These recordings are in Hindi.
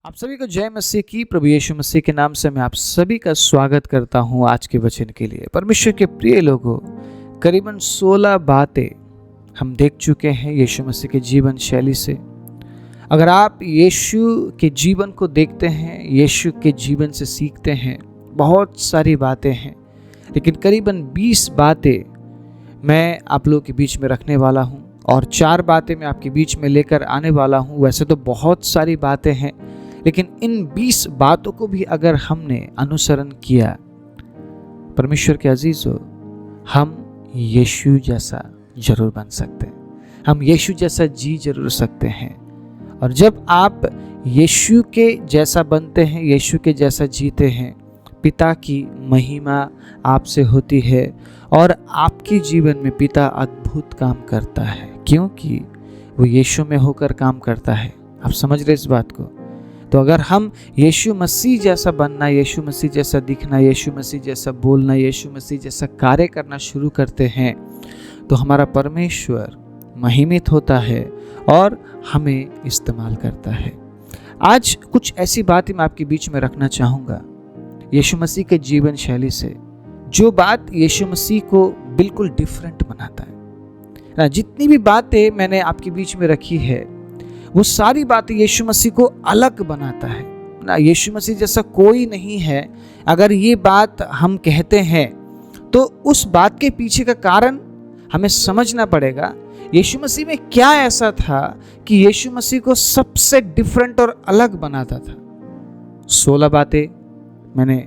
आप सभी को जय मसीह की। प्रभु यीशु मसीह के नाम से मैं आप सभी का स्वागत करता हूं आज के वचन के लिए। परमेश्वर के प्रिय लोगों, करीबन 16 बातें हम देख चुके हैं यीशु मसीह के जीवन शैली से। अगर आप यीशु के जीवन को देखते हैं, यीशु के जीवन से सीखते हैं, बहुत सारी बातें हैं, लेकिन करीबन 20 बातें मैं आप लोगों के बीच में रखने वाला हूं और 4 बातें मैं आपके बीच में लेकर आने वाला हूं। वैसे तो बहुत सारी बातें हैं, लेकिन इन 20 बातों को भी अगर हमने अनुसरण किया, परमेश्वर के अजीजों, हम यीशु जैसा जरूर बन सकते हैं। हम यीशु जैसा जी जरूर सकते हैं। और जब आप यीशु के जैसा बनते हैं, यीशु के जैसा जीते हैं, पिता की महिमा आपसे होती है और आपके जीवन में पिता अद्भुत काम करता है, क्योंकि वो यीशु में होकर काम करता है। आप समझ रहे इस बात को? तो अगर हम यीशु मसीह जैसा बनना, यीशु मसीह जैसा दिखना, यीशु मसीह जैसा बोलना, यीशु मसीह जैसा कार्य करना शुरू करते हैं, तो हमारा परमेश्वर महिमित होता है और हमें इस्तेमाल करता है। आज कुछ ऐसी बातें मैं आपके बीच में रखना चाहूँगा यीशु मसीह के जीवन शैली से, जो बात यीशु मसीह को बिल्कुल डिफरेंट बनाता है। जितनी भी बातें मैंने आपके बीच में रखी है, वो सारी बातें यीशु मसीह को अलग बनाता है ना। यीशु मसीह जैसा कोई नहीं है। अगर ये बात हम कहते हैं तो उस बात के पीछे का कारण हमें समझना पड़ेगा। यीशु मसीह में क्या ऐसा था कि यीशु मसीह को सबसे डिफरेंट और अलग बनाता था। 16 बातें मैंने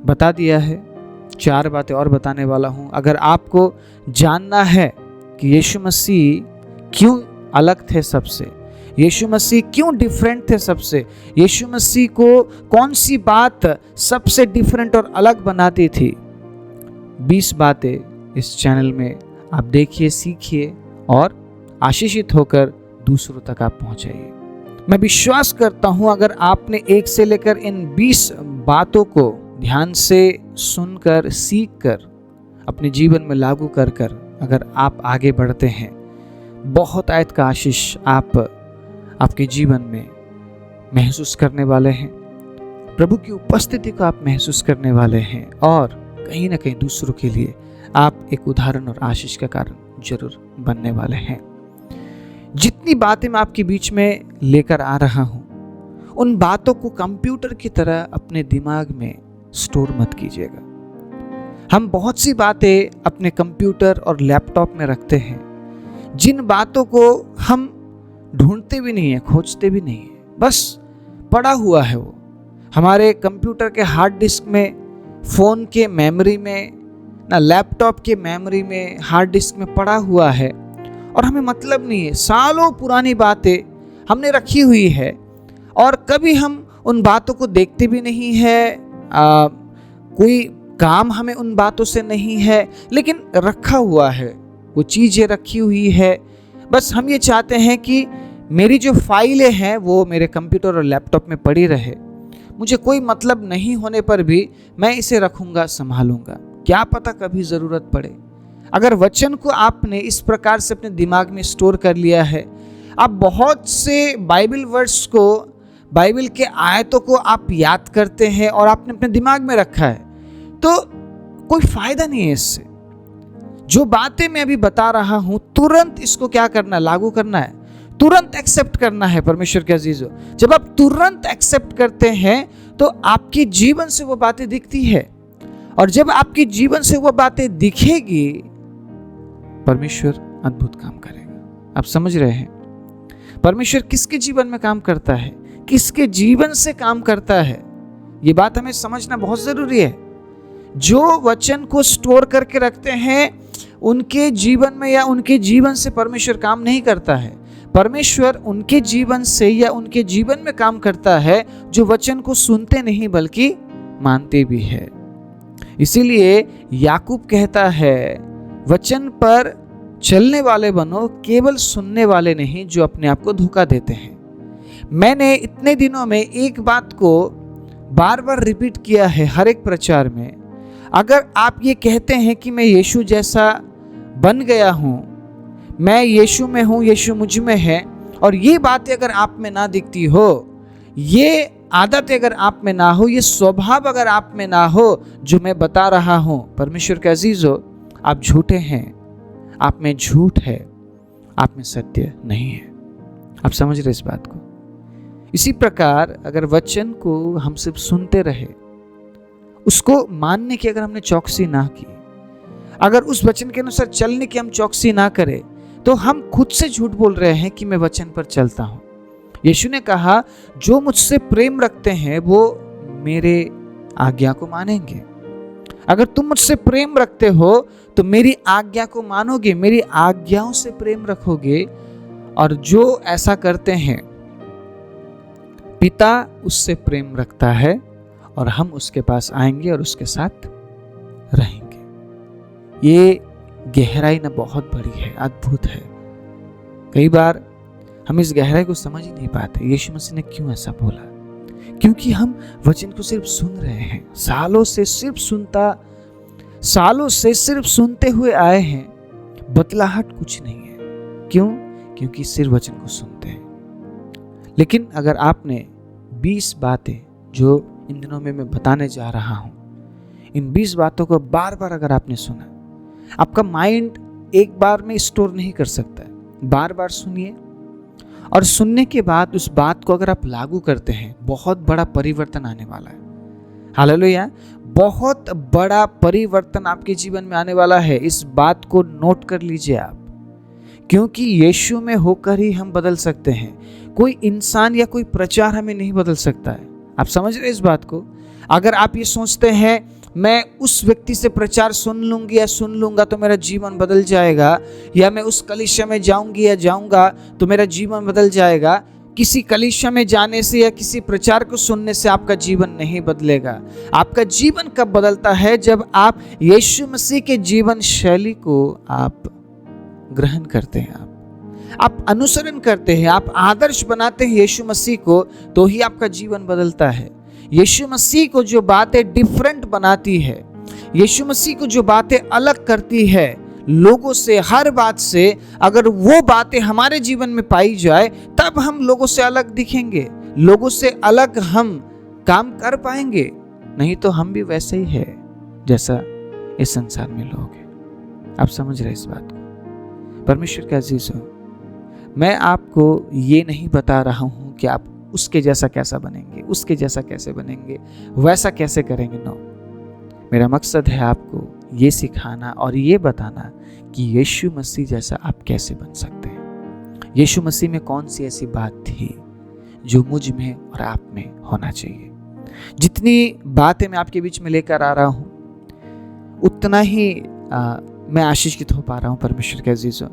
बता दिया है, 4 बातें और बताने वाला हूँ। अगर आपको जानना है कि यीशु मसीह क्यों अलग थे सबसे, यीशु मसीह क्यों डिफरेंट थे सबसे, यीशु मसीह को कौन सी बात सबसे डिफरेंट और अलग बनाती थी, 20 बातें इस चैनल में आप देखिए, सीखिए और आशीषित होकर दूसरों तक आप पहुंचाइए। मैं विश्वास करता हूं अगर आपने 1 से लेकर इन 20 बातों को ध्यान से सुनकर, सीखकर, अपने जीवन में लागू कर अगर आप आगे बढ़ते हैं, बहुत आयत का आशीष आपके जीवन में महसूस करने वाले हैं। प्रभु की उपस्थिति को आप महसूस करने वाले हैं और कहीं ना कहीं दूसरों के लिए आप एक उदाहरण और आशीष का कारण जरूर बनने वाले हैं। जितनी बातें मैं आपके बीच में लेकर आ रहा हूं, उन बातों को कंप्यूटर की तरह अपने दिमाग में स्टोर मत कीजिएगा। हम बहुत सी बातें अपने कंप्यूटर और लैपटॉप में रखते हैं, जिन बातों को हम ढूंढते भी नहीं है, खोजते भी नहीं है, बस पड़ा हुआ है। वो हमारे कंप्यूटर के हार्ड डिस्क में, फोन के मेमोरी में, ना लैपटॉप के मेमोरी में, हार्ड डिस्क में पड़ा हुआ है और हमें मतलब नहीं है। सालों पुरानी बातें हमने रखी हुई है और कभी हम उन बातों को देखते भी नहीं है। कोई काम हमें उन बातों से नहीं है, लेकिन रखा हुआ है, वो चीज़ें रखी हुई है। बस हम ये चाहते हैं कि मेरी जो फाइलें हैं वो मेरे कंप्यूटर और लैपटॉप में पड़ी रहे। मुझे कोई मतलब नहीं होने पर भी मैं इसे रखूंगा, संभालूंगा, क्या पता कभी ज़रूरत पड़े। अगर वचन को आपने इस प्रकार से अपने दिमाग में स्टोर कर लिया है, आप बहुत से बाइबल वर्ड्स को, बाइबल के आयतों को आप याद करते हैं और आपने अपने दिमाग में रखा है, तो कोई फायदा नहीं है इससे। जो बातें मैं अभी बता रहा हूं, तुरंत इसको क्या करना, लागू करना है, तुरंत एक्सेप्ट करना है। परमेश्वर के अजीजों, जब आप तुरंत एक्सेप्ट करते हैं तो आपके जीवन से वो बातें दिखती है, और जब आपके जीवन से वो बातें दिखेगी, परमेश्वर अद्भुत काम करेगा। आप समझ रहे हैं? परमेश्वर किसके जीवन में काम करता है, किसके जीवन से काम करता है, ये बात हमें समझना बहुत जरूरी है। जो वचन को स्टोर करके रखते हैं, उनके जीवन में या उनके जीवन से परमेश्वर काम नहीं करता है। परमेश्वर उनके जीवन से या उनके जीवन में काम करता है जो वचन को सुनते नहीं बल्कि मानते भी है। इसीलिए याकूब कहता है, वचन पर चलने वाले बनो, केवल सुनने वाले नहीं जो अपने आप को धोखा देते हैं। मैंने इतने दिनों में एक बात को बार बार रिपीट किया है हर एक प्रचार में। अगर आप ये कहते हैं कि मैं यीशु जैसा बन गया हूं, मैं यीशु में हूं, यीशु मुझ में है, और ये बातें अगर आप में ना दिखती हो, ये आदत अगर आप में ना हो, ये स्वभाव अगर आप में ना हो जो मैं बता रहा हूं, परमेश्वर के अजीजों, आप झूठे हैं, आप में झूठ है, आप में सत्य नहीं है। आप समझ रहे इस बात को? इसी प्रकार अगर वचन को हम सिर्फ सुनते रहे, उसको मानने की अगर हमने चौकसी ना की, अगर उस वचन के अनुसार चलने की हम चौकसी ना करें, तो हम खुद से झूठ बोल रहे हैं कि मैं वचन पर चलता हूं। यीशु ने कहा, जो मुझसे प्रेम रखते हैं वो मेरे आज्ञा को मानेंगे। अगर तुम मुझसे प्रेम रखते हो तो मेरी आज्ञा को मानोगे, मेरी आज्ञाओं से प्रेम रखोगे, और जो ऐसा करते हैं पिता उससे प्रेम रखता है और हम उसके पास आएंगे और उसके साथ रहेंगे। ये गहराई ना बहुत बड़ी है, अद्भुत है। कई बार हम इस गहराई को समझ ही नहीं पाते। यीशु मसीह ने क्यों ऐसा बोला? क्योंकि हम वचन को सिर्फ सुन रहे हैं, सालों से सिर्फ सुनते हुए आए हैं, बदलाहट कुछ नहीं है। क्यों? क्योंकि सिर्फ वचन को सुनते हैं। लेकिन अगर आपने 20 बातें जो इन दिनों में मैं बताने जा रहा हूं, इन 20 बातों को बार बार अगर आपने सुना, आपका माइंड एक बार में स्टोर नहीं कर सकता है। बार बार सुनिए, और सुनने के बाद उस बात को अगर आप लागू करते हैं, बहुत बड़ा परिवर्तन आने वाला है। हालेलुया! बहुत बड़ा परिवर्तन आपके जीवन में आने वाला है। इस बात को नोट कर लीजिए आप, क्योंकि यीशु में होकर ही हम बदल सकते हैं। कोई इंसान या कोई प्रचार हमें नहीं बदल सकता है। आप समझ रहे इस बात को? अगर आप ये सोचते हैं मैं उस व्यक्ति से प्रचार सुन लूंगी या सुन लूंगा तो मेरा जीवन बदल जाएगा, या मैं उस कलीसिया में जाऊंगी या जाऊंगा तो मेरा जीवन बदल जाएगा, किसी कलीसिया में जाने से या किसी प्रचार को सुनने से आपका जीवन नहीं बदलेगा। आपका जीवन कब बदलता है? जब आप यीशु मसीह के जीवन शैली को आप ग्रहण करते हैं, आप अनुसरण करते हैं, आप आदर्श बनाते हैं यीशु मसीह को, तो ही आपका जीवन बदलता है। यीशु मसीह को जो बातें डिफरेंट बनाती है, यीशु मसीह को जो बातें अलग करती है लोगों से, हर बात से, अगर वो बातें हमारे जीवन में पाई जाए, तब हम लोगों से अलग दिखेंगे, लोगों से अलग हम काम कर पाएंगे। नहीं तो हम भी वैसे ही है जैसा इस संसार में लोग हैं। आप समझ रहे इस बात को? परमेश्वर के अजीज हो, मैं आपको ये नहीं बता रहा हूं कि आप उसके जैसा कैसा बनेंगे, उसके जैसा कैसे बनेंगे, वैसा कैसे करेंगे। नो, मेरा मकसद है आपको ये सिखाना और ये बताना कि यीशु मसीह जैसा आप कैसे बन सकते हैं। यीशु मसीह में कौन सी ऐसी बात थी जो मुझ में और आप में होना चाहिए। जितनी बातें मैं आपके बीच में लेकर आ रहा हूं, उतना ही मैं आशीषित हो पा रहा हूं परमेश्वर के अजीजों।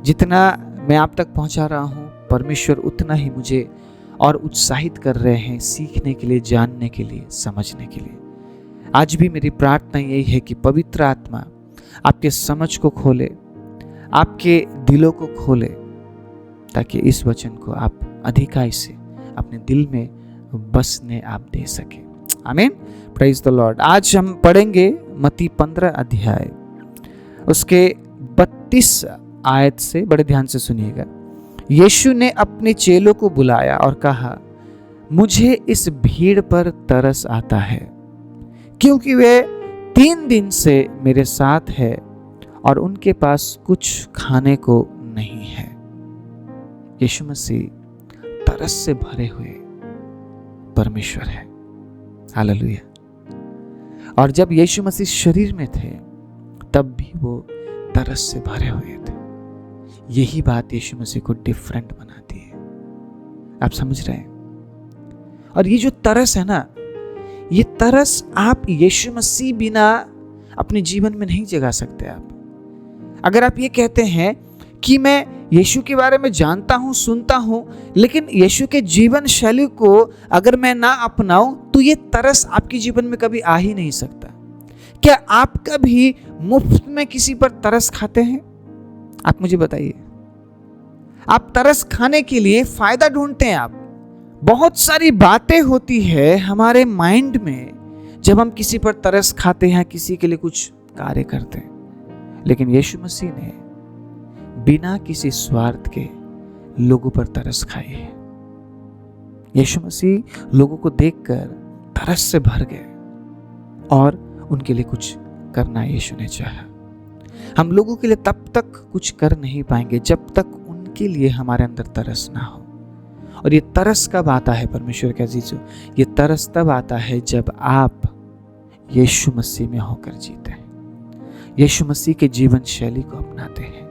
जितना मैं आप तक पहुंचा रहा हूं, परमेश्वर उतना ही मुझे और उत्साहित कर रहे हैं सीखने के लिए, जानने के लिए, समझने के लिए। आज भी मेरी प्रार्थना यही है कि पवित्र आत्मा आपके समझ को खोले, आपके दिलों को खोले, ताकि इस वचन को आप अधिकाई से अपने दिल में बसने आप दे सके। आमीन। Praise the Lord. आज हम पढ़ेंगे मत्ती 15 अध्याय, उसके 32 आयत से, बड़े ध्यान से सुनिएगा। यीशु ने अपने चेलों को बुलाया और कहा, मुझे इस भीड़ पर तरस आता है, क्योंकि वे 3 दिन से मेरे साथ है और उनके पास कुछ खाने को नहीं है। यीशु मसीह तरस से भरे हुए परमेश्वर है। हालेलुया। और जब यीशु मसीह शरीर में थे, तब भी वो तरस से भरे हुए थे। यही बात यीशु मसीह को डिफरेंट बनाती है। आप समझ रहे हैं? और ये जो तरस है ना, ये तरस आप यीशु मसीह बिना अपने जीवन में नहीं जगा सकते। आप अगर आप ये कहते हैं कि मैं यीशु के बारे में जानता हूं, सुनता हूं, लेकिन यीशु के जीवन शैली को अगर मैं ना अपनाऊं, तो ये तरस आपके जीवन में कभी आ ही नहीं सकता। क्या आप कभी मुफ्त में किसी पर तरस खाते हैं? आप मुझे बताइए। आप तरस खाने के लिए फायदा ढूंढते हैं। आप बहुत सारी बातें होती है हमारे माइंड में जब हम किसी पर तरस खाते हैं, किसी के लिए कुछ कार्य करते हैं। लेकिन यीशु मसीह ने बिना किसी स्वार्थ के लोगों पर तरस खाई है। यीशु मसीह लोगों को देखकर तरस से भर गए और उनके लिए कुछ करना यीशु ने चाहा। हम लोगों के लिए तब तक कुछ कर नहीं पाएंगे जब तक उनके लिए हमारे अंदर तरस ना हो। और ये तरस कब आता है परमेश्वर के अजीजों? ये तरस तब आता है जब आप यीशु मसीह में होकर जीते हैं, यीशु मसीह के जीवन शैली को अपनाते हैं।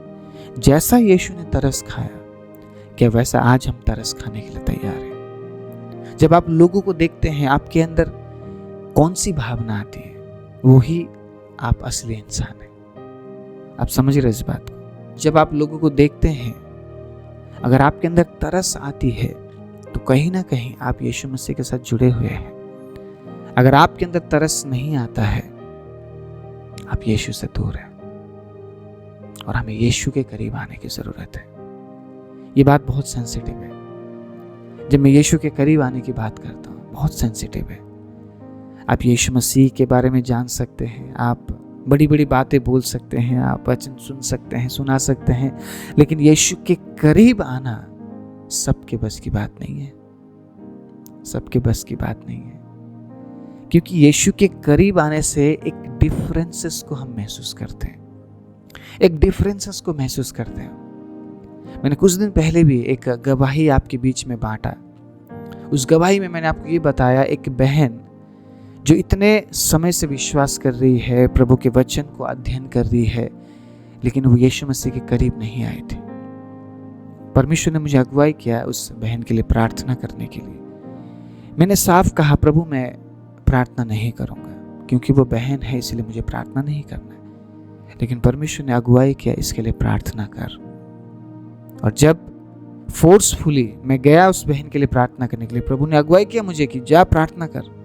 जैसा यीशु ने तरस खाया, क्या वैसा आज हम तरस खाने के लिए तैयार हैं? जब आप लोगों को देखते हैं, आपके अंदर कौन सी भावना आती है, वही आप असली इंसान हैं। आप समझ रहे इस बात को? जब आप लोगों को देखते हैं, अगर आपके अंदर तरस आती है तो कहीं ना कहीं आप यीशु मसीह के साथ जुड़े हुए हैं। अगर आपके अंदर तरस नहीं आता है, आप यीशु से दूर हैं और हमें यीशु के करीब आने की जरूरत है। ये बात बहुत सेंसिटिव है। जब मैं यीशु के करीब आने की बात करता हूँ, बहुत सेंसिटिव है। आप यीशु मसीह के बारे में जान सकते हैं, आप बड़ी बड़ी बातें बोल सकते हैं, आप वचन सुन सकते हैं, सुना सकते हैं, लेकिन यीशु के करीब आना सबके बस की बात नहीं है। सबके बस की बात नहीं है, क्योंकि यीशु के करीब आने से एक डिफरेंसेस को हम महसूस करते हैं, एक डिफरेंसेस को महसूस करते हैं। मैंने कुछ दिन पहले भी एक गवाही आपके बीच में बांटा। उस गवाही में मैंने आपको ये बताया, एक बहन जो इतने समय से विश्वास कर रही है, प्रभु के वचन को अध्ययन कर रही है, लेकिन वो यीशु मसीह के करीब नहीं आई थी। परमेश्वर ने मुझे अगुवाई किया उस बहन के लिए प्रार्थना करने के लिए। मैंने साफ कहा, प्रभु मैं प्रार्थना नहीं करूंगा, क्योंकि वो बहन है इसलिए मुझे प्रार्थना नहीं करना है। लेकिन परमेश्वर ने अगुवाई किया, इसके लिए प्रार्थना कर। और जब फोर्सफुली मैं गया उस बहन के लिए प्रार्थना करने के लिए, प्रभु ने अगुवाई किया मुझे कि जा प्रार्थना कर।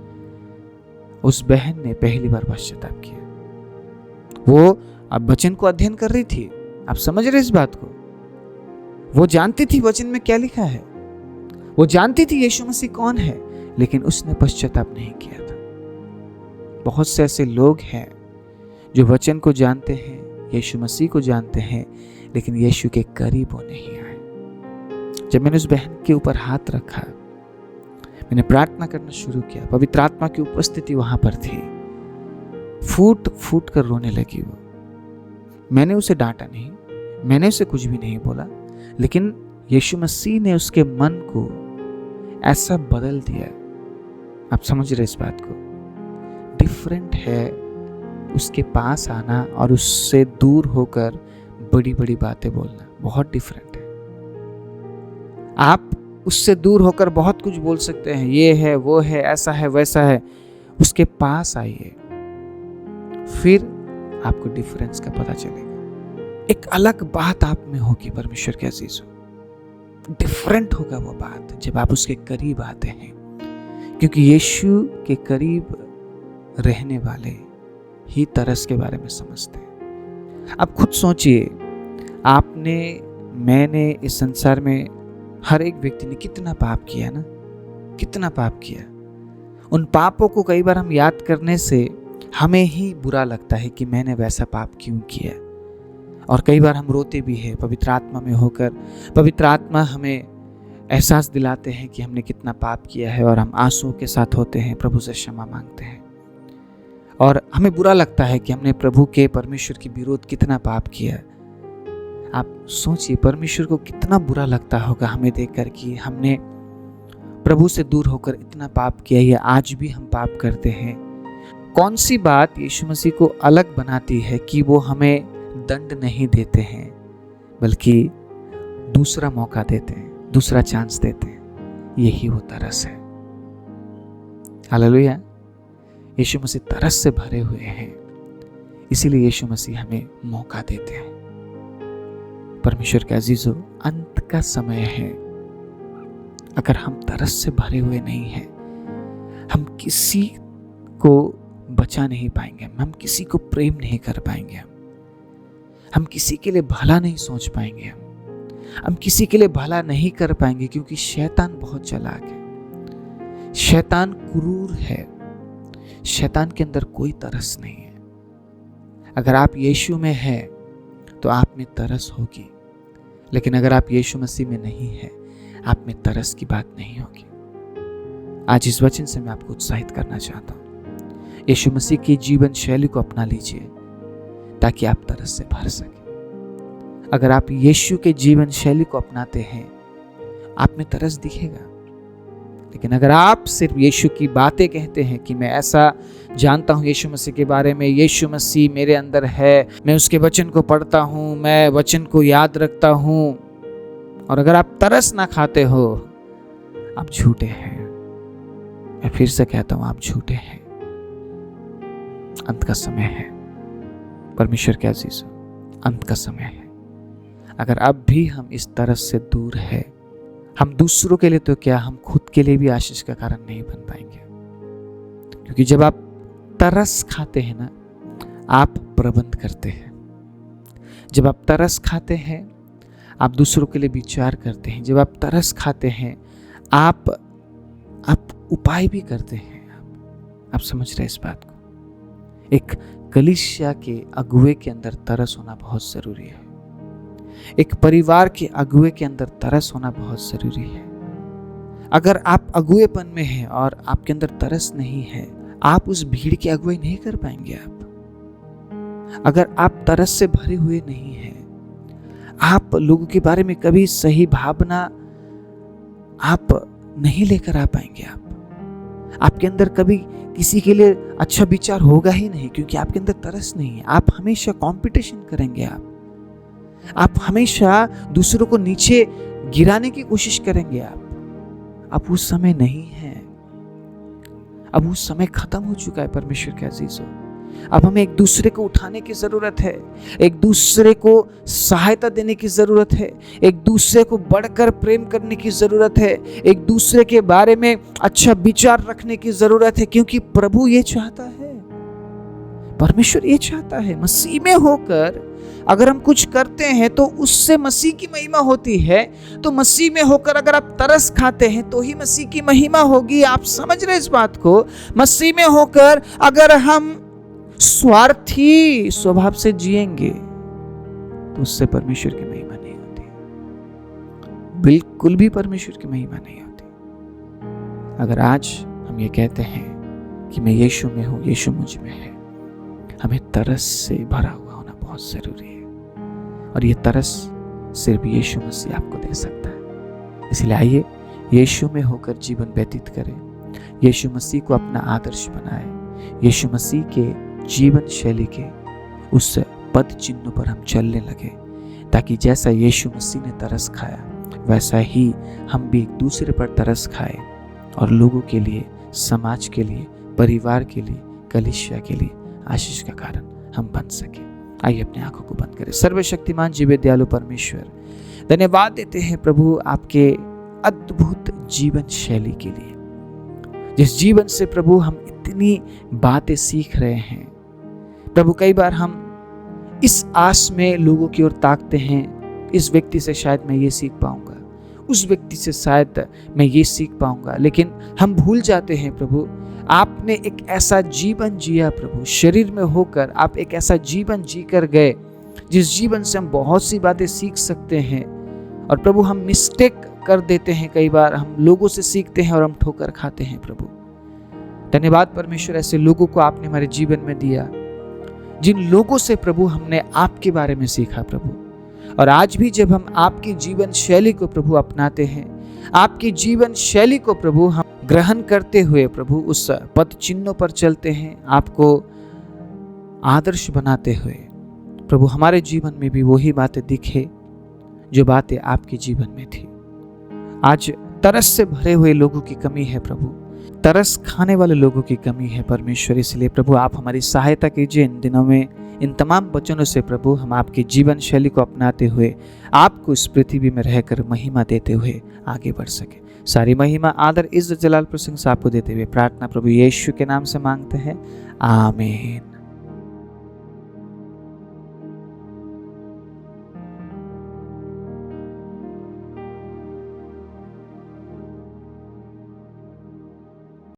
उस बहन ने पहली बार पश्चाताप किया। वो अब वचन को अध्ययन कर रही थी। आप समझ रहे इस बात को? वो जानती थी वचन में क्या लिखा है, वो जानती थी यीशु मसीह कौन है, लेकिन उसने पश्चाताप नहीं किया था। बहुत से ऐसे लोग हैं जो वचन को जानते हैं, यीशु मसीह को जानते हैं, लेकिन यीशु के करीब वो नहीं आए। जब मैंने उस बहन के ऊपर हाथ रखा, मैंने प्रार्थना करना शुरू किया, पवित्र आत्मा की उपस्थिति वहां पर थी। फूट फूट कर रोने लगी वो। मैंने उसे डांटा नहीं, मैंने उसे कुछ भी नहीं बोला, लेकिन यीशु मसीह ने उसके मन को ऐसा बदल दिया। आप समझ रहे इस बात को? डिफरेंट है उसके पास आना और उससे दूर होकर बड़ी बड़ी बातें बोलना, बहुत डिफरेंट है। आप उससे दूर होकर बहुत कुछ बोल सकते हैं, ये है वो है, ऐसा है वैसा है। उसके पास आइए, फिर आपको डिफरेंस का पता चलेगा। एक अलग बात आप में होगी परमेश्वर के अजीजों, डिफरेंट होगा वो बात जब आप उसके करीब आते हैं, क्योंकि यीशु के करीब रहने वाले ही तरस के बारे में समझते हैं। आप खुद सोचिए, आपने, मैंने, इस संसार में हर एक व्यक्ति ने कितना पाप किया ना, कितना पाप किया। उन पापों को कई बार हम याद करने से हमें ही बुरा लगता है कि मैंने वैसा पाप क्यों किया, और कई बार हम रोते भी हैं पवित्र आत्मा में होकर। पवित्र आत्मा हमें एहसास दिलाते हैं कि हमने कितना पाप किया है, और हम आंसुओं के साथ होते हैं, प्रभु से क्षमा मांगते हैं, और हमें बुरा लगता है कि हमने प्रभु के, परमेश्वर के विरोध कितना पाप किया। आप सोचिए परमेश्वर को कितना बुरा लगता होगा हमें देखकर कि हमने प्रभु से दूर होकर इतना पाप किया, या आज भी हम पाप करते हैं। कौन सी बात यीशु मसीह को अलग बनाती है कि वो हमें दंड नहीं देते हैं, बल्कि दूसरा मौका देते हैं, दूसरा चांस देते हैं? यही वो तरस है। हालेलुया। यीशु मसीह तरस से भरे हुए हैं, इसीलिए यीशु मसीह हमें मौका देते हैं। परमेश्वर के अजीजों, अंत का समय है। अगर हम तरस से भरे हुए नहीं हैं, हम किसी को बचा नहीं पाएंगे, हम किसी को प्रेम नहीं कर पाएंगे, हम किसी के लिए भला नहीं सोच पाएंगे, हम किसी के लिए भला नहीं कर पाएंगे, क्योंकि शैतान बहुत चालाक है, शैतान क्रूर है, शैतान के अंदर कोई तरस नहीं है। अगर आप यीशु में हैं तो आप में तरस होगी, लेकिन अगर आप यीशु मसीह में नहीं हैं, आप में तरस की बात नहीं होगी। आज इस वचन से मैं आपको उत्साहित करना चाहता हूँ। यीशु मसीह की जीवन शैली को अपना लीजिए ताकि आप तरस से भर सके। अगर आप यीशु के जीवन शैली को अपनाते हैं, आप में तरस दिखेगा। लेकिन अगर आप सिर्फ यीशु की बातें कहते हैं कि मैं ऐसा जानता हूँ यीशु मसीह के बारे में, यीशु मसीह मेरे अंदर है, मैं उसके वचन को पढ़ता हूँ, मैं वचन को याद रखता हूँ, और अगर आप तरस ना खाते हो, आप झूठे हैं। मैं फिर से कहता हूँ, आप झूठे हैं। अंत का समय है परमेश्वर के अजीजों, अंत का समय है। अगर अब भी हम इस तरस से दूर है, हम दूसरों के लिए तो क्या, हम खुद के लिए भी आशीष का कारण नहीं बन पाएंगे। क्योंकि जब आप तरस खाते हैं ना, आप प्रबंध करते हैं। जब आप तरस खाते हैं, आप दूसरों के लिए विचार करते हैं। जब आप तरस खाते हैं, आप उपाय भी करते हैं। आप समझ रहे हैं इस बात को? एक कलीसिया के अगुवे के अंदर तरस होना बहुत जरूरी है। एक परिवार के अगुवे के अंदर तरस होना बहुत जरूरी है। अगर आप अगुवेपन में हैं और आपके अंदर तरस नहीं है, आप उस भीड़ की अगुवाई नहीं कर पाएंगे। अगर आप तरस से भरे हुए नहीं हैं, आप लोगों के बारे में कभी सही भावना आप नहीं लेकर आ पाएंगे। आपके अंदर कभी किसी के लिए अच्छा विचार होगा ही नहीं, क्योंकि आपके अंदर तरस नहीं है। आप हमेशा कंपटीशन करेंगे। आप हमेशा दूसरों को नीचे गिराने की कोशिश करेंगे। अब उस समय नहीं है। अब उस समय खत्म हो चुका है परमेश्वर के अजीजों। अब हमें एक दूसरे को उठाने की जरूरत है, एक दूसरे को सहायता देने की जरूरत है, एक दूसरे को बढ़कर प्रेम करने की जरूरत है, एक दूसरे के बारे में अच्छा विचार रखने की जरूरत है। क्योंकि प्रभु ये चाहता है, परमेश्वर ये चाहता है। मसीह में होकर अगर हम कुछ करते हैं तो उससे मसीह की महिमा होती है। तो मसीह में होकर अगर आप तरस खाते हैं तो ही मसीह की महिमा होगी। आप समझ रहे इस बात को? मसीह में होकर अगर हम स्वार्थी स्वभाव से जिएंगे तो उससे परमेश्वर की महिमा नहीं होती, बिल्कुल भी परमेश्वर की महिमा नहीं होती। अगर आज हम ये कहते हैं कि मैं यीशु में हूं, यीशु मुझ में है, हमें तरस से भरा हुआ होना बहुत जरूरी है। और ये तरस सिर्फ यीशु मसीह आपको दे सकता है। इसलिए आइए यीशु में होकर जीवन व्यतीत करें, यीशु मसीह को अपना आदर्श बनाएं, यीशु मसीह के जीवन शैली के उस पद चिन्हों पर हम चलने लगे, ताकि जैसा यीशु मसीह ने तरस खाया वैसा ही हम भी एक दूसरे पर तरस खाएं और लोगों के लिए, समाज के लिए, परिवार के लिए, कलीसिया के लिए आशीष का कारण हम बन सके। आइए अपने आंखों को बंद करें। सर्वशक्तिमान जीवे दयालु परमेश्वर, धन्यवाद देते हैं प्रभु आपके अद्भुत जीवन शैली के लिए, जिस जीवन से प्रभु हम इतनी बातें सीख रहे हैं। प्रभु कई बार हम इस आस में लोगों की ओर ताकते हैं, इस व्यक्ति से शायद मैं ये सीख पाऊंगा, उस व्यक्ति से शायद मैं ये सीख पाऊंगा, लेकिन हम भूल जाते हैं प्रभु आपने एक ऐसा जीवन जिया। प्रभु शरीर में होकर आप एक ऐसा जीवन जी कर गए जिस जीवन से हम बहुत सी बातें सीख सकते हैं। और प्रभु हम मिस्टेक कर देते हैं, कई बार हम लोगों से सीखते हैं और हम ठोकर खाते हैं। प्रभु धन्यवाद परमेश्वर, ऐसे लोगों को आपने हमारे जीवन में दिया, जिन लोगों से प्रभु हमने आपके बारे में सीखा प्रभु। और आज भी जब हम आपकी जीवन शैली को प्रभु अपनाते हैं, आपकी जीवन शैली को प्रभु हम ग्रहण करते हुए प्रभु उस पद चिन्हों पर चलते हैं, आपको आदर्श बनाते हुए प्रभु हमारे जीवन में भी वही बातें दिखे जो बातें आपके जीवन में थी। आज तरस से भरे हुए लोगों की कमी है प्रभु, तरस खाने वाले लोगों की कमी है परमेश्वर। इसलिए प्रभु आप हमारी सहायता कीजिए इन दिनों में, इन तमाम वचनों से प्रभु हम आपकी जीवन शैली को अपनाते हुए आपको इस पृथ्वी में रहकर महिमा देते हुए आगे बढ़ सके। सारी महिमा, आदर, इज्जत, जलाल, प्रशंसा आपको देते हुए प्रार्थना प्रभु यीशु के नाम से मांगते हैं, आमीन।